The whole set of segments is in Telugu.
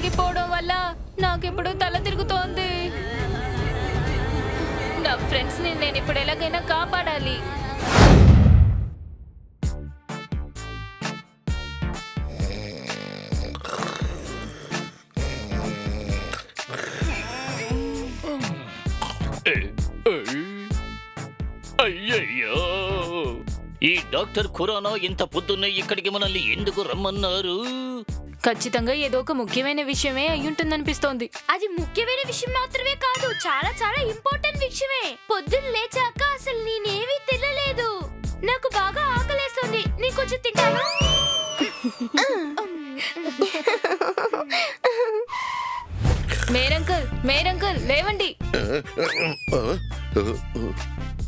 విరిగిపోవడం వల్ల నాకిప్పుడు తల తిరుగుతోంది. నా ఫ్రెండ్స్ ని నేను ఇప్పుడు ఎలాగైనా కాపాడాలి. అయ్యయ్యో, ఈ డాక్టర్ ఖురానా ఇంత పొద్దున్నే ఇక్కడికి మనల్ని ఎందుకు రమ్మన్నారు? ఖచ్చితంగా ఏదో ఒక ముఖ్యమైన విషయమే అయ్యుంటుందనిపిస్తోంది. అది ముఖ్యమైన విషయం మాత్రమే కాదు, చాలా చాలా ఇంపార్టెంట్ విషయమే. పొద్దున్న లేచాక అసలు నేనేమీ తినలేదు. నాకు బాగా ఆకలేస్తుంది. నేను కొంచెం తింటాను. మేరంకల్ లేవండి.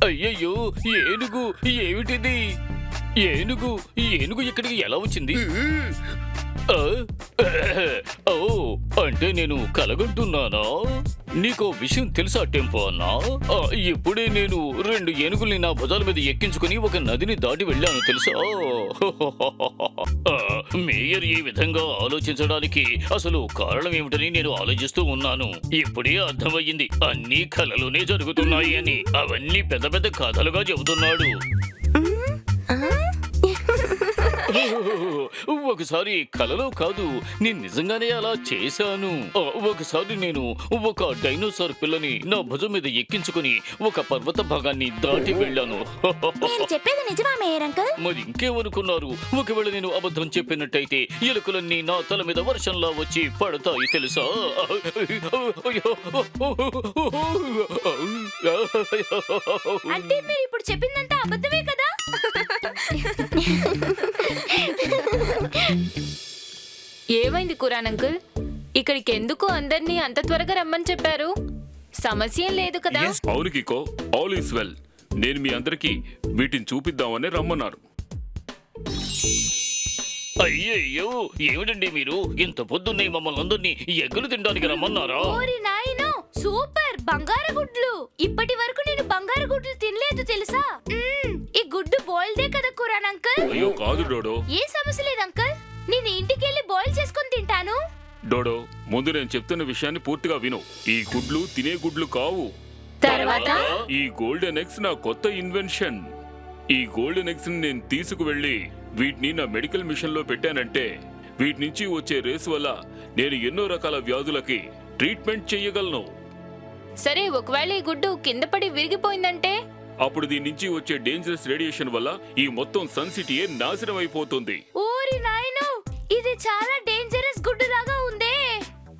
అయ్యయ్యో, ఏనుగు ఏమిటిది? ఏనుగు ఇక్కడికి ఎలా వచ్చింది? ఓ, అంటే నేను కలగంటున్నానా? నీకో విషయం తెలుసా టెంపో అన్నా? ఇప్పుడే నేను 2 ఏనుగుల్ని నా భుజాల మీద ఎక్కించుకుని ఒక నదిని దాటి వెళ్ళాను తెలుసా? మేయర్ ఈ విధంగా ఆలోచించడానికి అసలు కారణం ఏమిటని నేను ఆలోచిస్తూ ఉన్నాను. ఇప్పుడే అర్థమయ్యింది, అన్ని కలలోనే జరుగుతున్నాయి అని. అవన్నీ పెద్ద పెద్ద కథలుగా చెబుతున్నాడు. ఒకసారి కలలో కాదు, నేను నిజంగానే అలా చేశాను. ఒకసారి నేను ఒక డైనోసార్ పిల్లని నా భుజం మీద ఎక్కించుకుని ఒక పర్వత భాగాన్ని దాటి వెళ్ళాను. చెప్పేది నిజమా మేయర్ అంకుల్? మరి ఇంకేమనుకున్నారు? ఒకవేళ నేను అబద్ధం చెప్పినట్టయితే ఎలుకలన్నీ నా తల మీద వర్షంలా వచ్చి పడతాయి తెలుసా? అంటే మీరు ఇప్పుడు చెప్పిందంతా అబద్ధమే కదా? ఏమైంది ఖురాన్ అంకుల్? ఇక్కడికి ఎందుకు అందరినీ అంత త్వరగా రమ్మని చెప్పారు? సమస్య లేదు కదా? అవును కికో, ఆల్ ఈస్ వెల్. నేను మీ అందరికి వీటిని చూపిద్దామని రమ్మన్నారు. అయ్యయ్యో, ఏమిటండి మీరు ఇంత పొద్దున్నే మమ్మల్ని అందరినీ ఎగ్గులు తినడానికి రమ్మన్నారా? ఓరి నాయనో, సూపర్! బంగారు గుడ్లు! ఇప్పటి వరకు నేను బంగారు గుడ్లు తినలేదు తెలుసా? ఈ గుడ్డు బాయిల్డే కదా ఖురాన్ అంకుల్? అయ్యో కాదు డోడో. ఏ సమస్య లేదు అంకుల్, నేను ఇంటికి వెళ్ళి బాయిల్ చేసుకొని తింటాను. డోడో, ముందు నేను చెప్తున్న విషయాన్ని పూర్తిగా విను. ఈ గుడ్లు తినే గుడ్లు కావు. తర్వాత ఈ గోల్డెన్ ఎగ్స్ నా కొత్త ఇన్వెన్షన్. ఈ గోల్డెన్ ఎగ్స్ ని నేను తీసుకువెళ్ళి వీటిని నా మెడికల్ మిషన్ లో పెట్టానంటే వీటి నుంచి వచ్చే రేస్ వల్ల నేను ఎన్నో రకాల వ్యాధులకి ట్రీట్మెంట్ చెయ్యగలను. సరే, ఒకవేళ ఈ గుడ్డు కింద పడి విరిగిపోయిందంటే? అప్పుడు దీని నుంచి వచ్చే డేంజరస్ రేడియేషన్ వల్ల ఈ మొత్తం సన్ సిటీయే నాశనం అయిపోతుంది. ఓరి నాయనో, ఇది చాలా డేంజరస్ గుడ్డు లాగా ఉందే.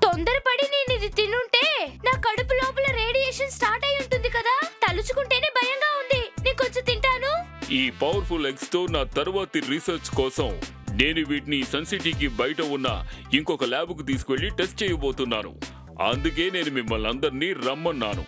తొందరపడి నేను ఇది తినుంటే నా కడుపు లోపల రేడియేషన్ స్టార్ట్ అయి ఉంటుంది కదా. తలుచుకుంటేనే భయంగా ఉంది. నేను కొంచెం తింటాను. ఈ పవర్ఫుల్ ఎగ్స్ తో నా తర్వాతి రీసెర్చ్ కోసం నేను వీటిని సన్ సిటీకి బయట ఉన్న ఇంకొక ల్యాబ్ కు తీసుకెళ్లి టెస్ట్ చేయబోతున్నాను. అందుకే నేను మిమ్మల్ని అందరినీ రమ్మన్నాను.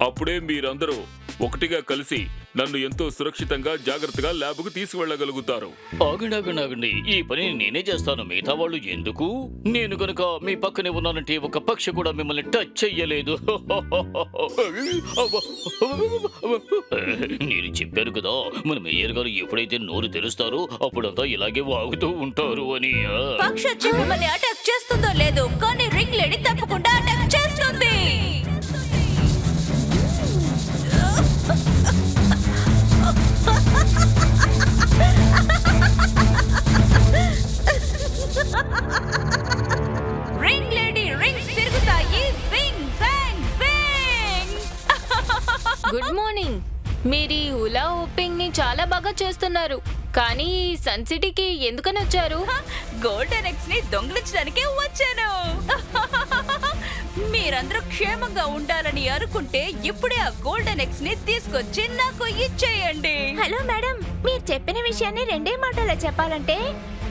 అప్పుడే మీరందరూ ఒకటిగా కలిసి నన్ను ఎంతో సురక్షితంగా జాగ్రత్తగా ల్యాబ్కు తీసుకువెళ్ళగలుగుతారు. ఆగండి, ఈ పని నేనే చేస్తాను. మిగతా వాళ్ళు ఎందుకు? నేను కనుక మీ పక్కనే ఉన్నానంటే ఒక పక్షి కూడా మిమ్మల్ని టచ్ చెయ్యలేదు. నేను చెప్పాను కదా, మన మేయర్ గారు ఎప్పుడైతే నోరు తెరుస్తారో అప్పుడంతా ఇలాగే వాగుతూ ఉంటారు అని. పక్షి వచ్చి మిమ్మల్ని అటాక్ చేస్తుందో లేదో, కానీ రింగ్ లేడీ తప్పకుండా అటాక్ చేస్తుంది. రింగ్ లేడీ రింగ్స్ తిరుగుతాయి. Singh song Singh. Good morning. మీరు ఈ హులా హూపింగ్ ని చాలా బాగా చేస్తున్నారు. కానీ సన్ సిటీకి ఎందుకని వచ్చారు? గోల్డెన్ ఎగ్స్ ని దొంగిలించడానికే వచ్చాను. మీరందరూ క్షేమంగా ఉండాలని అనుకుంటే ఇప్పుడే ఆ గోల్డెన్ ఎగ్స్ ని తీసుకొచ్చి నాకు ఇచ్చేయండి. హలో మేడం, మీరు చెప్పిన విషయాన్ని 2 మాటల్లో చెప్పాలంటే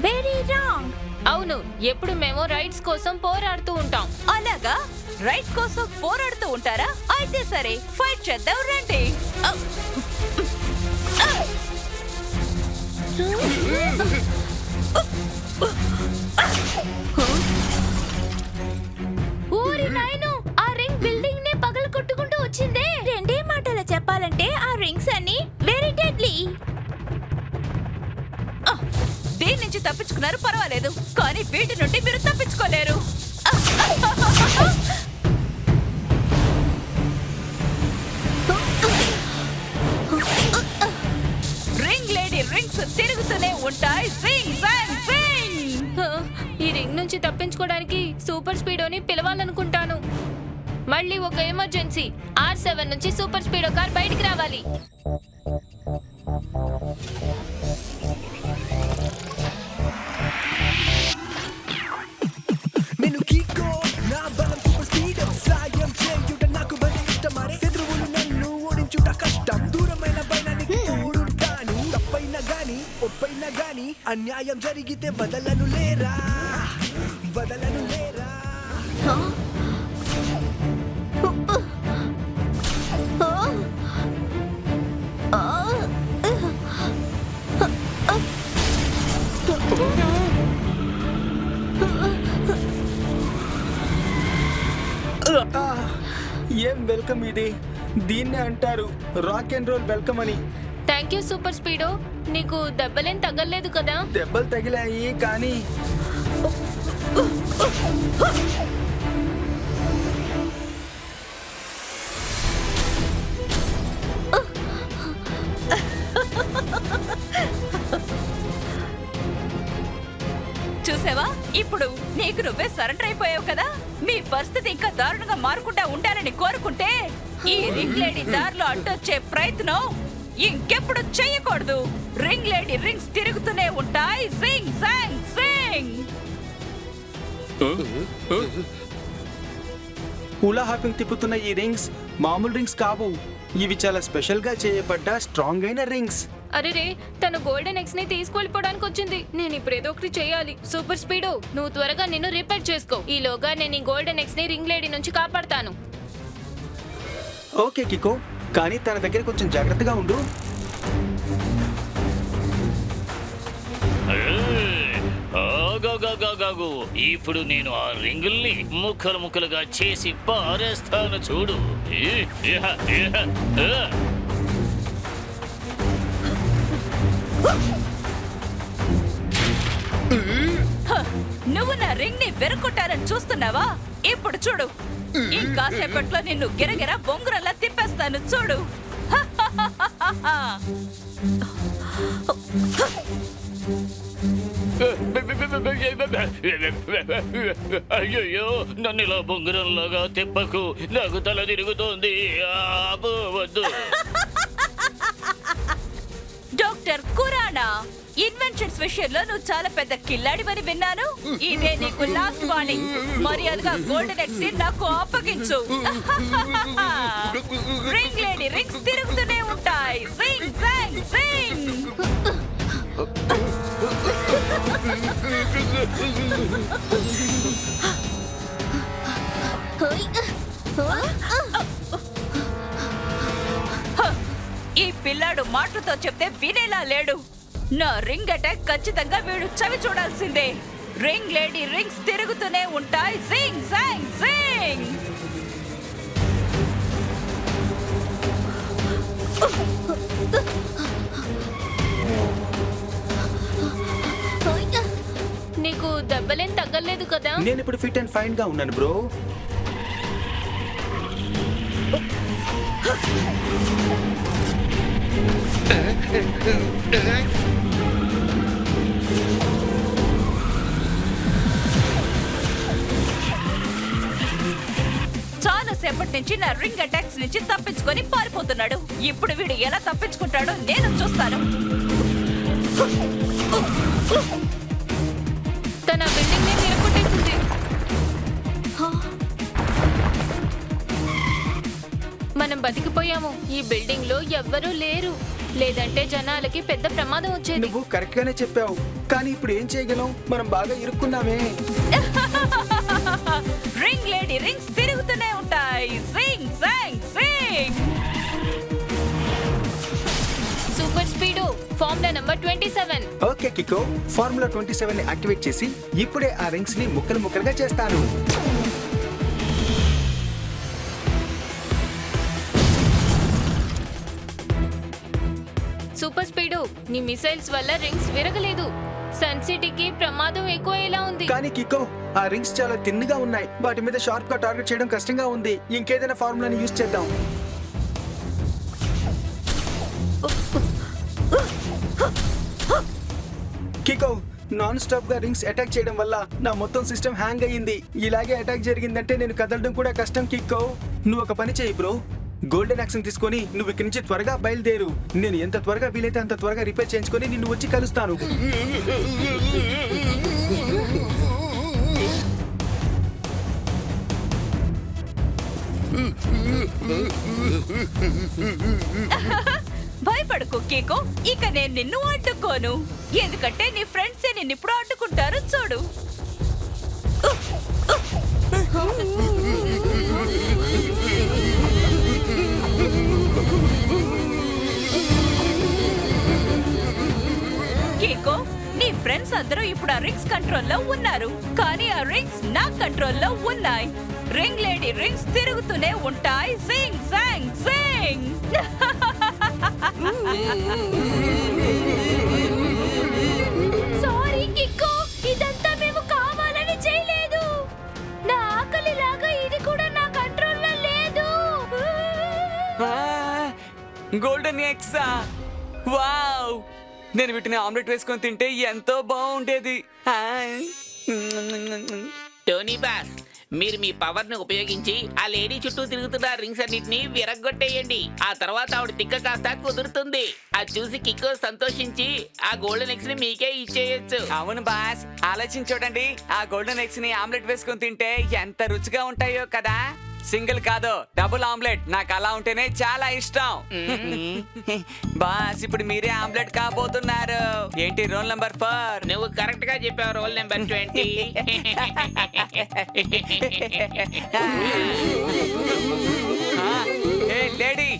వెరీ రాంగ్. అవును, ఎప్పుడు మేము రైట్స్ కోసం పోరాడుతూ ఉంటాం. అలాగా? రైట్ కోసం పోరాడుతూ ఉంటారా? అయితే సరే, ఫైట్ చేద్దాం రండి. ఓరి నాయనో, ఆ రింగ్ బిల్డింగ్ ని పగల కొట్టుకుంటూ వచ్చిందే. 2 మాటల్లో చెప్పాలంటే ఆ రింగ్స్ అన్ని వెరీ డెడ్లీ. దేని నుంచి తప్పించుకున్నారు పర్వాలేదు, కానీ వీటి నుండి మీరు తప్పించుకోలేరు. రింగ్ లేడీ రింగ్స్ తిరుగుతూనే ఉంటాయి. జింగ్ జాంగ్ జింగ్. ఈ రింగ్ నుంచి తప్పించుకోవడానికి సూపర్ స్పీడోని పిలవాలనుకుంటాను. మళ్ళీ ఒక ఎమర్జెన్సీ. R7 నుంచి సూపర్ స్పీడో కార్ బయటికి రావాలి. నేను కీకో నా బలం సూపర్ స్పీడ్ సాయం చేయుట నాకు భలే ఇష్టం అరే శత్రువులు నన్ను ఓడించుట కష్టం దూరమైన భయానికి తోడుంటాను తప్పైనా గాని ఒప్పైనా గాని అన్యాయం జరిగితే వదలను లేరా ఏం వెల్కమ్ ఇది? దీన్నే అంటారు రాక్ అండ్ రోల్ వెల్కమ్ అని. Thank you super speedo. నీకు దెబ్బలేం తగలలేదు కదా? దెబ్బలు తగిలాయి కానీ చూసావా, ఇప్పుడు నీకు నువ్వే సరెండర్ అయిపోయావు కదా. మీ పరిస్థితి ఇంకా దారుణంగా మారకుండా ఉండాలని కోరుకుంటే ఈ రింగ్ లేడీ దారిలో అడ్డొచ్చే ప్రయత్నం ఇంకెప్పుడు చేయకూడదు. రింగ్ లేడీ రింగ్స్ తిరుగుతూనే ఉంటాయి. జింగ్ జాంగ్ జింగ్. హులా హాపింగ్ తిప్పుతున్న ఈ రింగ్స్ మామూలు రింగ్స్ కావు. ఇవి చాలా స్పెషల్ గా చేయబడ్డ స్ట్రాంగ్ అయిన రింగ్స్. అరే రే, తను గోల్డెన్ ఎక్స్ ని తీసుకెళ్ళిపోవడానికి వచ్చింది. నేను ఇప్పుడు ఏదో ఒకటి చేయాలి. సూపర్ స్పీడో, నువ్వు త్వరగా నిన్ను రిపేర్ చేసుకో. ఈలోగా నేను ఈ గోల్డెన్ ఎక్స్ ని రింగ్ లేడీ నుంచి కాపాడతాను. ఓకే కికో, కానీ తన దగ్గర కొంచెం జాగ్రత్తగా ఉండు. ఆగాగాగాగాగు. ఇప్పుడు నేను ఆ రింగుల్ని ముక్కలు ముక్కలుగా చేసి పారేస్తాను చూడు. నువ్వు నా రింగ్ ని వెరుక్కొట్టారని చూస్తున్నావా? ఇప్పుడు చూడు, ఇంకాసేపట్లో నిన్ను గిరగిర బొంగురల్లా తిప్పేస్తాను చూడు. అయ్యయ్యో, నన్ను ఇలా బొంగురంలాగా తిప్పకు. నాకు తల తిరుగుతోంది. వద్దు. డాక్టర్ కురానా, ఇన్వెన్షన్స్ విషయంలో నువ్వు చాలా పెద్ద కిల్లాడివని విన్నాను. ఇదే నీకు లాస్ట్ వార్నింగ్. మర్యాదగా గోల్డెన్ ఎక్స్ ని నాకు అప్పగించు. రింగ్ లేడీ రింగ్స్ తిరుగుతూనే ఉంటాయి. జింగ్ జాంగ్ జింగ్. ఈ పిల్లాడు మాటలతో చెప్తే వినేలా లేడు. నా రింగ్ అటాక్ ఖచ్చితంగా వీడు చవి చూడాల్సిందే. రింగ్ లేడీ రింగ్స్ తిరుగుతూనే ఉంటాయి. జింగ్ జాంగ్ జింగ్. నీకు దెబ్బలేం తగ్గలేదు కదా? నేను ఇప్పుడు ఫిట్ అండ్ ఫైన్ గా ఉన్నాను బ్రో. చాలా సేపటి నుంచి నా రింగ్ అటాక్స్ నుంచి తప్పించుకొని పారిపోతున్నాడు. ఇప్పుడు వీడు ఎలా తప్పించుకుంటాడో నేను చూస్తాను. తన బిల్డింగ్ ని విరగొట్టేసింది. మనం బతికిపోయాము. ఈ బిల్డింగ్ లో ఎవ్వరూ లేరు. లేదంటే జనాలకి పెద్ద ప్రమాదం వచ్చేది. నువ్వు కరెక్ట్ గానే చెప్పావు, కానీ ఇప్పుడు ఏం చేయగలం? మనం బాగా ఇరుక్కున్నామే. రింగ్ లేడీ రింగ్స్ తిరుగుతూనే ఉంటాయి. జింగ్ జాంగ్ జింగ్. Super speedo, formula number 27. Okay Kiko, formula 27 ని యాక్టివేట్ చేసి ఇప్పుడే ఆ రింగ్స్ ని ముక్కలు ముక్కలుగా చేస్తాను. సూపర్ స్పీడో, నీ మిసైల్స్ వల్ల రింగ్స్ విరగలేదు. సన్ సిటీకి ప్రమాదం ఎక్కువయ్యేలా ఉంది. కానీ కికో, ఆ రింగ్స్ చాలా తిన్నుగా ఉన్నాయి. వాటి మీద షార్ప్ గా టార్గెట్ చేయడం కష్టంగా ఉంది. ఇంకేదైనా ఫార్ములాని యూజ్ చేద్దాం. కికో, నాన్ స్టాప్ గా రింగ్స్ అటాక్ చేయడం వల్ల నా మొత్తం సిస్టమ్ హ్యాంగ్ అయ్యింది. ఇలాగే అటాక్ జరిగిందంటే నేను కదలడం కూడా కష్టం. కికో, నువ్వు ఒక పని చేయి బ్రో. గోల్డెన్ యాక్షన్ తీసుకొని నువ్వు ఇక్కడి నుంచి త్వరగా బయలుదేరు. నేను ఎంత త్వరగా వీలైతే అంత త్వరగా రిపేర్ చేయించుకొని నిన్ను వచ్చి కలుస్తాను. భయపడకు కేకో, ఇక నేను నిన్ను అడ్డుకోను. ఎందుకంటే నీ ఫ్రెండ్సే నిన్ను ఇప్పుడు అడ్డుకుంటారు చూడు. కేకో, నీ ఫ్రెండ్స్ అందరూ ఇప్పుడు ఆ రింగ్స్ కంట్రోల్లో ఉన్నారు. కానీ ఆ రింగ్స్ నా కంట్రోల్లో ఉన్నాయి. రింగ్ లేడీ రింగ్స్ తిరుగుతూనే ఉంటాయి. జింగ్ జాంగ్ జింగ్. సారీ కిక్కో, ఇదంతా మేము కావాలని చేయలేదు. నా ఆకలి లాగా ఇది కూడా నా కంట్రోల్లో లేదు. గోల్డెన్ ఎగ్సా? వావ్! నేను వీటిని ఆమ్లెట్ వేసుకొని తింటే ఎంతో బాగుండేది. టోనీ బాస్, మీరు మీ పవర్ ను ఉపయోగించి ఆ లేడీ చుట్టూ తిరుగుతున్న రింగ్స్ అన్నిటిని విరగ్గొట్టేయండి. ఆ తర్వాత ఆవిడ తిక్క కాస్త కుదురుతుంది. అది చూసి కిక్కో సంతోషించి ఆ గోల్డెన్ ఎగ్స్ ని మీకే ఇచ్చేయచ్చు. అవును బాస్, ఆలోచించి చూడండి. ఆ గోల్డెన్ ఎగ్స్ ని ఆమ్లెట్ వేసుకొని తింటే ఎంత రుచిగా ఉంటాయో కదా. సింగిల్ కాదు, డబుల్ ఆమ్లెట్. నాకు అలా ఉంటేనే చాలా ఇష్టం. బాస్, ఇప్పుడు మీరే ఆమ్లెట్ కాబోతున్నారు. ఏంటి రోల్ నెంబర్ 4? నువ్వు కరెక్ట్ గా చెప్పావు. Roll number 20. ఏ లేడీ,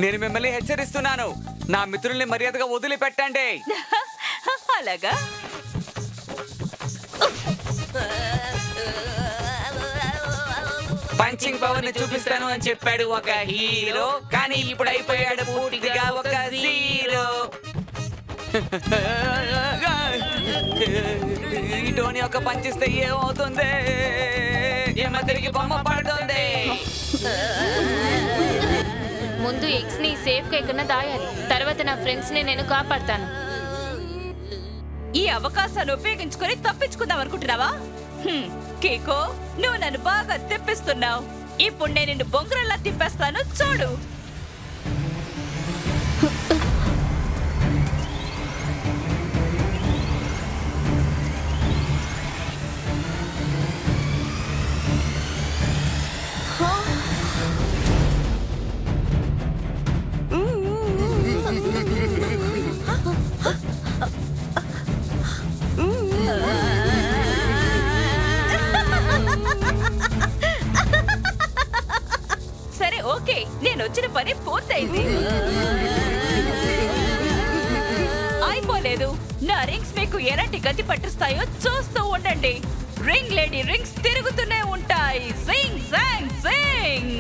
నేను మిమ్మల్ని హెచ్చరిస్తున్నాను. నా మిత్రుల్ని మర్యాదగా వదిలిపెట్టండి. అలాగా? పంచింగ్ పవర్ ని చూపిస్తాను అని చెప్పాడు ఒక హీరో, కానీ ఇప్పుడు అయిపోయాడు పూర్తిగా ఒక జీరో. ఈ టోనీ ఒక పంచిస్తే ఏమవుతుంది? ఏమో తిరిగి బొమ్మ పడుతుంది. ముందు ఎగ్స్ ని సేఫ్ గా ఎక్కడ దాయాలి. తర్వాత నా ఫ్రెండ్స్ ని నేను కాపాడతాను. ఈ అవకాశాన్ని ఉపయోగించుకొని తప్పించుకుందాం అనుకుంటున్నావా? కేకో, నువ్వు నన్ను బాగా తిప్పిస్తున్నావు. ఇప్పుడు నేను నిన్ను బొంగురల్లా తిప్పేస్తాను చూడు. సరే, ఓకే, నేను వచ్చిన పని పూర్తయింది. అయిపోలేదు. నా రింగ్స్ మీకు ఎలాంటి గతి పట్టిస్తాయో చూస్తూ ఉండండి. రింగ్ లేడీ రింగ్స్ తిరుగుతూనే ఉంటాయి. జింగ్ జాంగ్ జింగ్.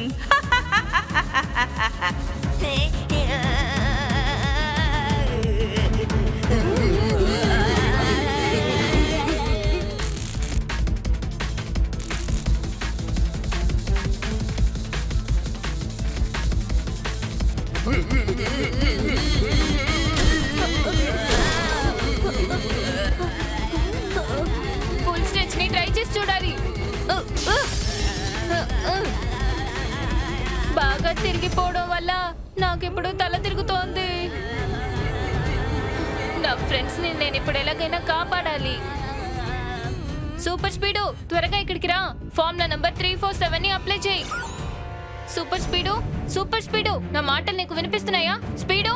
ఫుల్ స్ట్రెచ్ ని ట్రై చేసి చూడాలి. బాగా తిరిగిపోవడం వల్ల నాకిప్పుడు తల తిరుగుతోంది. నా ఫ్రెండ్స్ ని నేను ఇప్పుడు ఎలాగైనా కాపాడాలి. సూపర్ స్పీడు, త్వరగా ఇక్కడికి రా. ఫార్ములా నంబర్ 347 ని అప్లై చేయి. సూపర్ స్పీడు, సూపర్ స్పీడు, నా మాటలు నీకు వినిపిస్తున్నాయా? స్పీడు.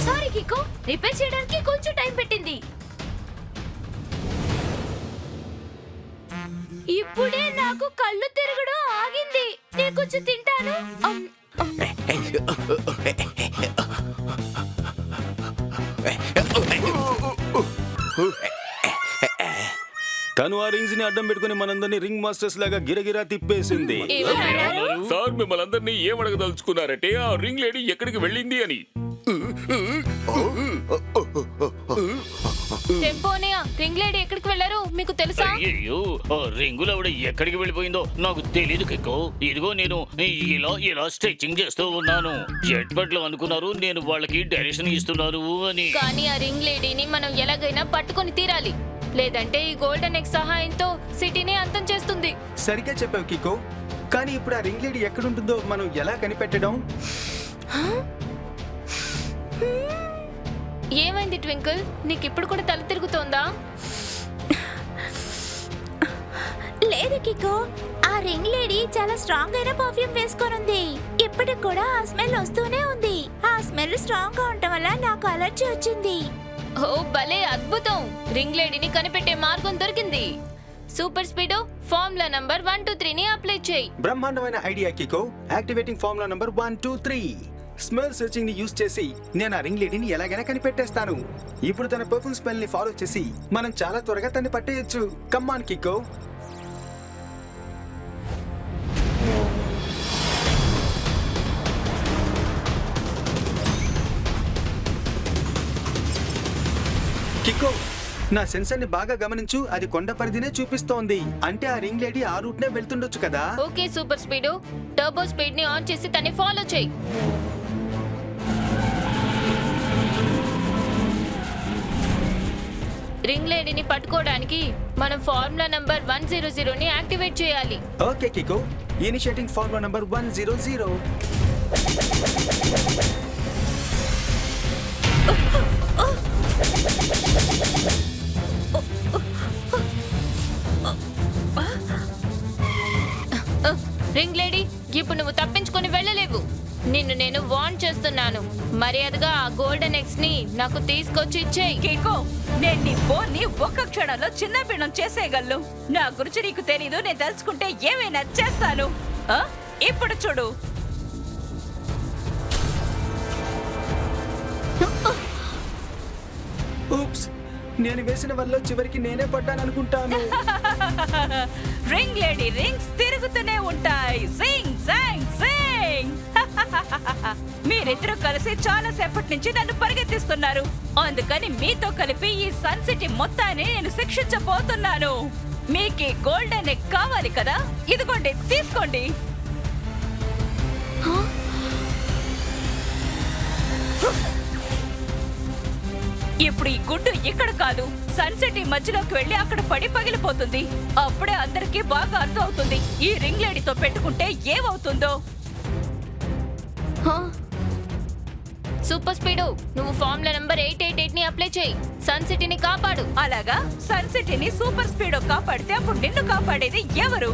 సారీ కిక్కో, రిపేర్ చేయడానికి కొంచెం టైం పెట్టింది. ఇప్పుడే నాకు కళ్ళు తిరగడం ఆగింది. నేను కొంచెం తింటాను. తను ఆ రింగ్స్ ని అడ్డం పెట్టుకుని మనందరినీ రింగ్ మాస్టర్స్ లాగా గిరగిరా తిప్పేసింది. సార్ మిమ్మల్ని అందరినీ ఏమడగదలుచుకున్నారంటే ఆ రింగ్ లేడీ ఎక్కడికి వెళ్ళింది అని. టెంపోనియా రింగ్ లేడీ ఎక్కడికి వెళ్ళారు మీకు తెలుసా? అయ్యో రింగులు ఆవిడ ఎక్కడికి వెళ్ళిపోయిందో నాకు తెలియదు కిక్కో. ఇదిగో నేను ఇలా స్ట్రెచింగ్ చేస్తూ ఉన్నాను. జట్పట్లు అనుకున్నారు నేను వాళ్ళకి డైరెక్షన్ ఇస్తున్నాను అని. కానీ ఆ రింగ్ లేడీని మనం ఎలాగైనా పట్టుకొని తీరాలి, లేదంటే ఈ గోల్డెన్ ఎక్స్ సహాయంతో సిటీని అంతం చేస్తుంది. సరిగ్గా చెప్పావు కికో. కానీ ఇప్పుడు ఆ రింగ్ లేడీ ఎక్కడుంటుందో మనం ఎలా కనిపెట్టడం? ఏమైంది ట్వింకిల్, నీకు ఇప్పుడు కూడా తల తిరుగుతోందా? లేదు కికో, ఆ రింగ్ లేడీ చాలా స్ట్రాంగ్ అయిన పర్ఫ్యూమ్ వేసుకొని ఉంది. ఇప్పటికి కూడా ఆ స్మెల్ వస్తూనే ఉంది. ఆ స్మెల్ స్ట్రాంగ్ గా ఉండటం వల్ల నాకు అలర్జీ వచ్చింది. ఓ భలే అద్భుతం! రింగ్ లేడీని కనిపెట్టే మార్గం దొరికింది. సూపర్ స్పీడ్ ఫార్ములా నంబర్ 1 2 3 ని అప్లై చేయి. బ్రహ్మాండమైన idea Kiko. Activating formula number 1 2 3. Smell searching ని యూజ్ చేసి నేను ఆ రింగ్ లేడీని ఎలాగైనా కనిపెట్టేస్తాను. ఇప్పుడు తన పర్ఫ్యూమ్ స్మెల్ ని ఫాలో చేసి మనం చాలా త్వరగా తన్ని పట్టేయచ్చు. కమ్మాన్ కికో. కికో, నా సెన్సర్ ని బాగా గమనించు. అది కొండ పరిధినే చూపిస్తోంది. అంటే ఆ రింగ్ లేడీ ఆ రూట్ నే వెళ్తుండొచ్చు కదా. Okay super speed, turbo speed ని ఆన్ చేసి తన్ని ఫాలో చేయి. రింగ్ లేడీని పట్టుకోవడానికి మనం ఫార్ములా నంబర్ 100 ని యాక్టివేట్ చేయాలి. Okay Kiko. Initiating formula number 100. Ring lady, ఇప్పుడు నువ్వు తప్పించుకొని వెళ్ళలేవు. నిన్ను నేను వార్న్ చేస్తున్నాను. మర్యాదగా ఆ గోల్డెన్ ఎక్స్ ని నాకు తీసుకొచ్చి ఇచ్చేయి. కీకో, నేను నీ ఫోన్ ని ఒక్క క్షణంలో చిన్న భిన్నం చేసేయగలను. నా గురించి నీకు తెలీదు. నేను తలుచుకుంటే ఏమైనా చేస్తాను. ఇప్పుడు చూడు. ఊప్స్, నేను వేసిన వల్ల చివరికి నేనే పడ్డాననుకుంటాను. రింగ్ లేడీ రింగ్స్ తిరుగుతూనే ఉంటాయి. Sing song Singh. మీరిద్దరూ కలిసి చాలా సేపటి నుంచి నన్ను పరిగెత్తిస్తున్నారు. అందుకని మీతో కలిపి ఈ సన్ సిటీ మొత్తాన్ని నేను శిక్షించబోతున్నాను. మీకు గోల్డెన్ ఎగ్ కావాలి కదా? ఇదిగోండి, తీసుకోండి. ఇప్పుడు ఈ గుడ్డు ఇక్కడ కాదు, సన్ సిటీ మధ్యలోకి వెళ్ళి అక్కడ పడి పగిలిపోతుంది. అప్పుడే అందరికీ బాగా అర్థం అవుతుంది ఈ రింగ్ లేడీతో పెట్టుకుంటే ఏమవుతుందో. సూపర్ స్పీడ్, నువ్వు ఫార్ములా నంబర్ 888 ని అప్లై చేయి. సన్ సిటీని కాపాడు. అలాగా? సన్ సిటీని సూపర్ స్పీడ్ కాపాడితే అప్పుడు నిన్ను కాపాడేది ఎవరు?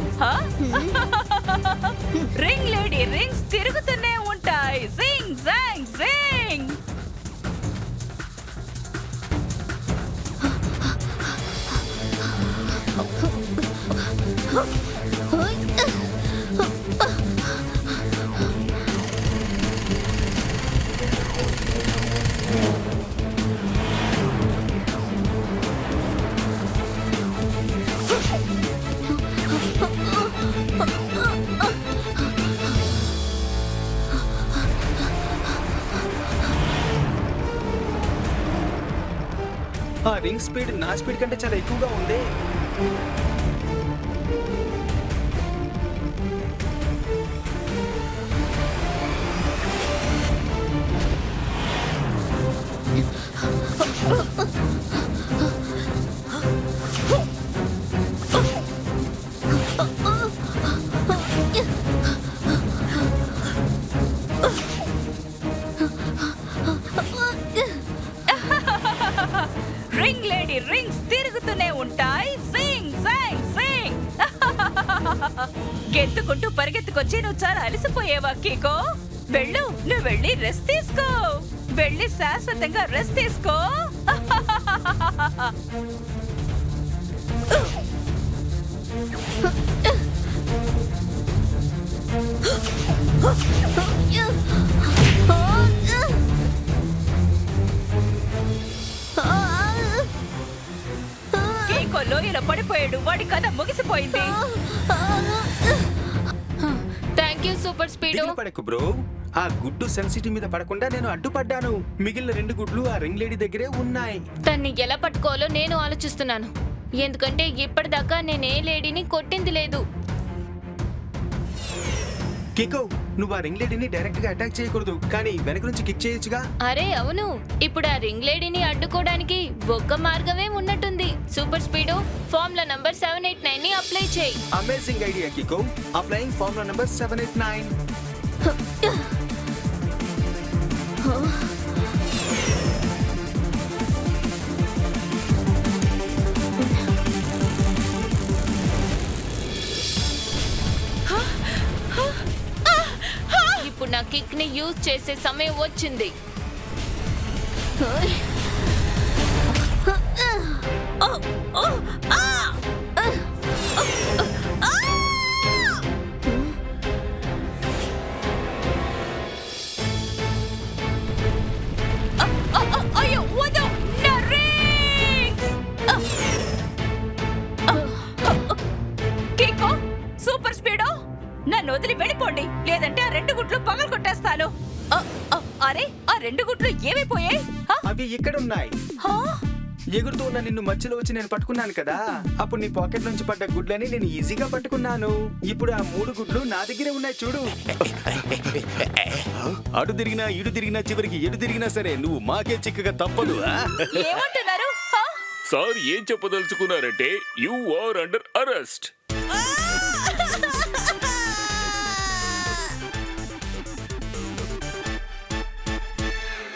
రింగ్ లేడీ రింగ్స్ తిరుగుతూనే ఉంటాయి. జింగ్ జాంగ్ జింగ్. ఆ రింగ్ స్పీడ్ నా స్పీడ్ కంటే చాలా ఎక్కువగా ఉంది. రింగ్ లేడీ రింగ్స్ తిరుగుతూనే ఉంటాయి. Sing song sing. గెంతుకుంటూ పరిగెత్తుకొచ్చి నువ్వు చాలా అలసిపోయేవా కీకో? వెళ్ళు, నువ్వు వెళ్ళి రెస్ట్ తీసుకో. వెళ్ళి శాశ్వతంగా రెస్ట్ తీసుకో. కీకో లోయలో నీళ్ళలో పడిపోయాడు. వాడి కథ ముగిసిపోయింది. Thank you super speed. దిగులు పడకు బ్రో. ఆ గుడ్డు సెన్సిటీ మీద పడకుండా నేను అడ్డుపడ్డాను. మిగిలిన 2 గుడ్లు ఆ రింగ్ లేడీ దగ్గరే ఉన్నాయి. తన్ని ఎలా పట్టుకోవాలో నేను ఆలోచిస్తున్నాను. ఎందుకంటే ఇప్పటిదాకా నేను ఏ లేడీని కొట్టింది లేదు. కికో, నువ్వు ఆ రింగ్ లేడీని డైరెక్ట్ గా అటాక్ చేయకూడదు, కానీ వెనక నుంచి కిక్ చేయొచ్చుగా. అరే అవును, ఇప్పుడు ఆ రింగ్ లేడీని అడ్డుకోవడానికి ఒక్క మార్గమే ఉన్నట్టుంది. సూపర్ స్పీడు, ఫార్ములా నంబర్ 789 ని అప్లై చేయి. Amazing idea Kiko. Applying formula number 789. ఇప్పుడు నా కిక్ ని యూజ్ చేసే సమయం వచ్చింది. అయ్యో వద్దు, నా రింగ్స్! కికో, సూపర్ స్పీడో, నన్ను వదిలి వెళ్ళిపోండి, లేదంటే ఆ 2 గుట్లు పగలు కొట్టేస్తాను. అరే, ఆ 2 గుట్లు ఏమైపోయాయి? అవి ఇక్కడ ఉన్నాయి. ఎగురుతూ ఉన్న నిన్ను మధ్యలో వచ్చి నేను పట్టుకున్నాను కదా, అప్పుడు నీ పాకెట్ నుంచి పడ్డ గుడ్లని నేను ఈజీగా పట్టుకున్నాను. ఇప్పుడు ఆ 3 గుడ్లు నా దగ్గరే ఉన్నాయి చూడు. అటు తిరిగినా ఇటు తిరిగినా చివరికి ఎటు తిరిగినా సరే నువ్వు మాకే చిక్కగా తప్పదు. ఏమంటున్నారు? సార్ ఏం చెప్పదలుచుకున్నారంటే యు ఆర్ అండర్ అరెస్ట్.